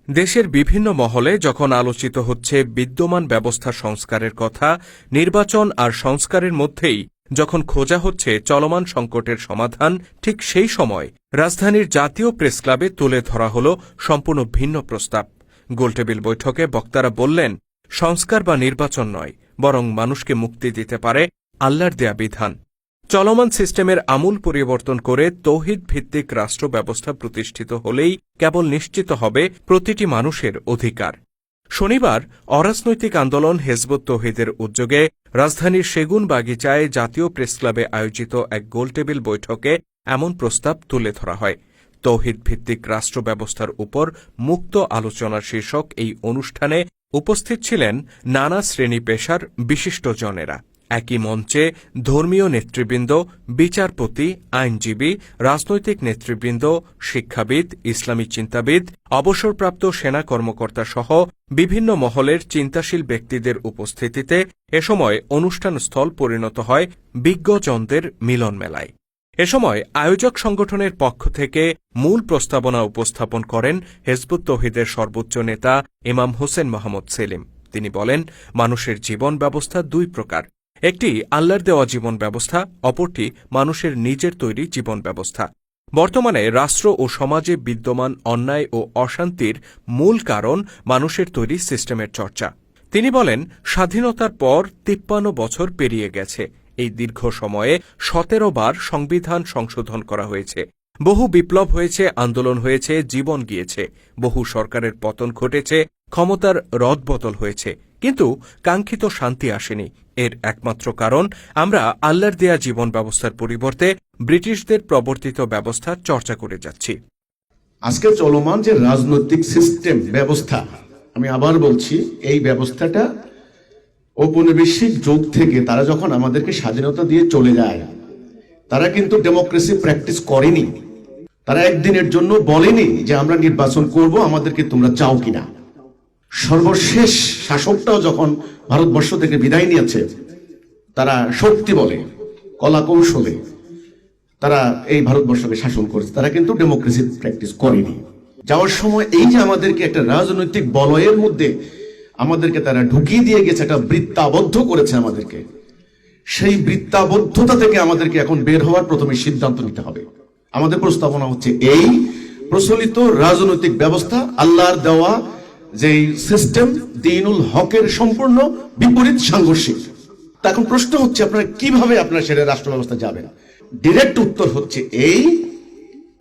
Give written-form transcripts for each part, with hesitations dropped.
দেশের বিভিন্ন মহলে যখন আলোচিত হচ্ছে বিদ্যমান ব্যবস্থা সংস্কারের কথা, নির্বাচন আর সংস্কারের মধ্যেই যখন খোঁজা হচ্ছে চলমান সংকটের সমাধান, ঠিক সেই সময় রাজধানীর জাতীয় প্রেসক্লাবে তুলে ধরা হল সম্পূর্ণ ভিন্ন প্রস্তাব। গোলটেবিল বৈঠকে বক্তারা বললেন, সংস্কার বা নির্বাচন নয়, বরং মানুষকে মুক্তি দিতে পারে আল্লাহর দেয়া বিধান। চলমান সিস্টেমের আমূল পরিবর্তন করে তৌহিদ ভিত্তিক রাষ্ট্র ব্যবস্থা প্রতিষ্ঠিত হলেই কেবল নিশ্চিত হবে প্রতিটি মানুষের অধিকার। শনিবার অরাজনৈতিক আন্দোলন হেজবুত তৌহিদের উদ্যোগে রাজধানীর সেগুনবাগিচায় জাতীয় প্রেসক্লাবে আয়োজিত এক গোলটেবিল বৈঠকে এমন প্রস্তাব তুলে ধরা হয়। তৌহিদ ভিত্তিক রাষ্ট্র ব্যবস্থার উপর মুক্ত আলোচনার শীর্ষক এই অনুষ্ঠানে উপস্থিত ছিলেন নানা শ্রেণী পেশার বিশিষ্টজনেরা। একই মঞ্চে ধর্মীয় নেতৃবৃন্দ, বিচারপতি, আইনজীবী, রাজনৈতিক নেতৃবৃন্দ, শিক্ষাবিদ, ইসলামী চিন্তাবিদ, অবসরপ্রাপ্ত সেনা কর্মকর্তা সহ বিভিন্ন মহলের চিন্তাশীল ব্যক্তিদের উপস্থিতিতে এ সময় অনুষ্ঠানস্থল পরিণত হয় বিজ্ঞজনদের মিলন মেলায়। এ সময় আয়োজক সংগঠনের পক্ষ থেকে মূল প্রস্তাবনা উপস্থাপন করেন হেজবুত তৌহিদের সর্বোচ্চ নেতা ইমাম হোসেন মোহাম্মদ সেলিম। তিনি বলেন, মানুষের জীবন ব্যবস্থা দুই প্রকার, একটি আল্লাহর দেওয়া জীবন ব্যবস্থা, অপরটি মানুষের নিজের তৈরি জীবন ব্যবস্থা। বর্তমানে রাষ্ট্র ও সমাজে বিদ্যমান অন্যায় ও অশান্তির মূল কারণ মানুষের তৈরি সিস্টেমের চর্চা। তিনি বলেন, স্বাধীনতার পর 53 বছর পেরিয়ে গেছে। এই দীর্ঘ সময়ে 17 বার সংবিধান সংশোধন করা হয়েছে, বহু বিপ্লব হয়েছে, আন্দোলন হয়েছে, জীবন গিয়েছে, বহু সরকারের পতন ঘটেছে, ক্ষমতার রদবদল হয়েছে, কিন্তু কাঙ্ক্ষিত শান্তি আসেনি। এর একমাত্র কারণ আমরা আল্লাহর দেয়া জীবন ব্যবস্থার পরিবর্তে ব্রিটিশদের প্রবর্তিত ব্যবস্থা চর্চা করে যাচ্ছি। আজকে চলমান যে রাজনৈতিক সিস্টেম ব্যবস্থা, আমি আবার বলছি, এই ব্যবস্থাটা ঔপনিবেশিক যুগ থেকে তারা যখন আমাদেরকে স্বাধীনতা দিয়ে চলে যায়, তারা কিন্তু ডেমোক্রেসি প্র্যাকটিস করেনি। তারা একদিনের জন্য বলেনি যে আমরা নির্বাচন করব, আমাদেরকে তোমরা চাও কিনা। সর্বশেষ শাসকটাও যখন ভারতবর্ষ থেকে বিদায় নিয়েছে, তারা শক্তি বলে, কলা কৌশলে তারা এই ভারতবর্ষকে শাসন করেছে, তারা কিন্তু ডেমোক্রেসি প্র্যাকটিস করেনি। যাওয়ার সময় এই যে আমাদেরকে একটা রাজনৈতিক বলয়ের মধ্যে আমাদেরকে তারা ঢুকিয়ে দিয়ে গেছে, একটা বৃত্তাবদ্ধ করেছে আমাদেরকে। সেই বৃত্তাবদ্ধতা থেকে আমাদেরকে এখন বের হওয়ার প্রথমে সিদ্ধান্ত নিতে হবে। আমাদের প্রস্তাবনা হচ্ছে, এই প্রচলিত রাজনৈতিক ব্যবস্থা আল্লাহর দেওয়া যেই সিস্টেম, দ্বীনুল হকের সম্পূর্ণ বিপরীত সাংঘর্ষিক। এখন প্রশ্ন হচ্ছে, আপনারা কিভাবে আপনারা সেটা রাষ্ট্র ব্যবস্থা যাবেন? ডিরেক্ট উত্তর হচ্ছে, এই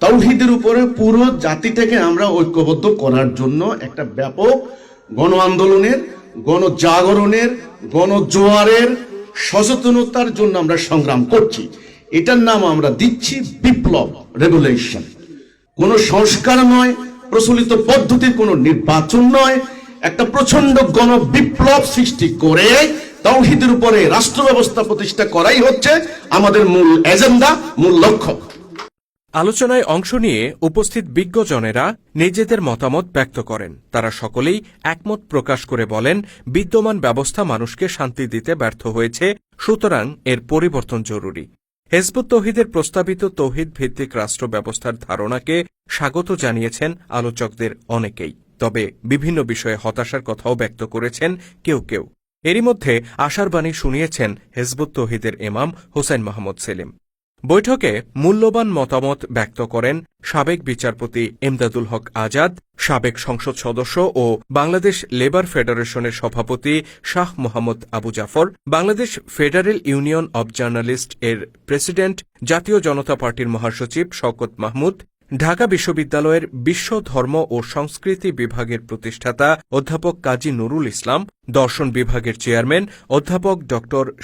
তাওহীদের উপরে পুরো জাতিটাকে আমরা ঐক্যবদ্ধ করার জন্য একটা ব্যাপক গণ আন্দোলনের, গণজাগরণের, গণজোয়ারের, সচেতনতার জন্য আমরা সংগ্রাম করছি। এটার নাম আমরা দিচ্ছি বিপ্লব, রেভলিউশন। কোন সংস্কার নয়, প্রচলিত পদ্ধতির কোন নির্বাচন নয়, একটা প্রচন্ড গণ বিপ্লব সৃষ্টি করে তাওহীদের উপরে রাষ্ট্র ব্যবস্থা প্রতিষ্ঠা করাই হচ্ছে আমাদের মূল এজেন্ডা, মূল লক্ষ্য। আলোচনায় অংশ নিয়ে উপস্থিত বিজ্ঞজনেরা নিজেদের মতামত ব্যক্ত করেন। তারা সকলেই একমত প্রকাশ করে বলেন, বিদ্যমান ব্যবস্থা মানুষকে শান্তি দিতে ব্যর্থ হয়েছে, সুতরাং এর পরিবর্তন জরুরি। হেজবুত তৌহিদের প্রস্তাবিত তৌহিদ ভিত্তিক রাষ্ট্র ব্যবস্থার ধারণাকে স্বাগত জানিয়েছেন আলোচকদের অনেকেই, তবে বিভিন্ন বিষয়ে হতাশার কথাও ব্যক্ত করেছেন কেউ কেউ। এরই মধ্যে আশার বাণী শুনিয়েছেন হেজবুত তৌহিদের ইমাম হোসেন মোহাম্মদ সেলিম। বৈঠকে মূল্যবান মতামত ব্যক্ত করেন সাবেক বিচারপতি ইমদাদুল হক আজাদ, সাবেক সংসদ সদস্য ও বাংলাদেশ লেবার ফেডারেশনের সভাপতি Shah Mohammad Abu Jafar, Bangladesh federal union of journalist এর প্রেসিডেন্ট, জাতীয় জনতা পার্টির মহাসচিব শওকত মাহমুদ, ঢাকা বিশ্ববিদ্যালয়ের বিশ্ব ধর্ম ও সংস্কৃতি বিভাগের প্রতিষ্ঠাতা অধ্যাপক কাজী নুরুল ইসলাম, দর্শন বিভাগের চেয়ারম্যান অধ্যাপক ড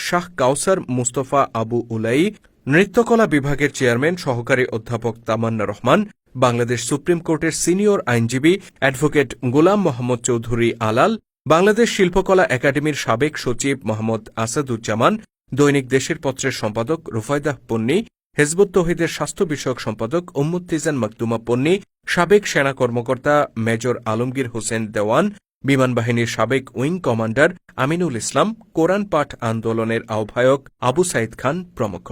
শাহ কাউসার মুস্তফা আবু উলাই, নৃত্যকলা বিভাগের চেয়ারম্যান সহকারী অধ্যাপক তামান্না রহমান, বাংলাদেশ সুপ্রিম কোর্টের সিনিয়র আইনজীবী অ্যাডভোকেট গোলাম মোহাম্মদ চৌধুরী আলাল, বাংলাদেশ শিল্পকলা একাডেমির সাবেক সচিব মোহাম্মদ আসাদুজ্জামান, দৈনিক দেশের পত্রের সম্পাদক রুফায়দাহ পন্নী, হেজবুত তৌহিদের স্বাস্থ্য বিষয়ক সম্পাদক উম্মুত্তিজান মাকদুমা পন্নী, সাবেক সেনা কর্মকর্তা মেজর আলমগীর হোসেন দেওয়ান, বিমান বাহিনীর সাবেক উইং কমান্ডার আমিনুল ইসলাম, কোরআন পাঠ আন্দোলনের আহ্বায়ক আবু সাইদ খান প্রমুখ।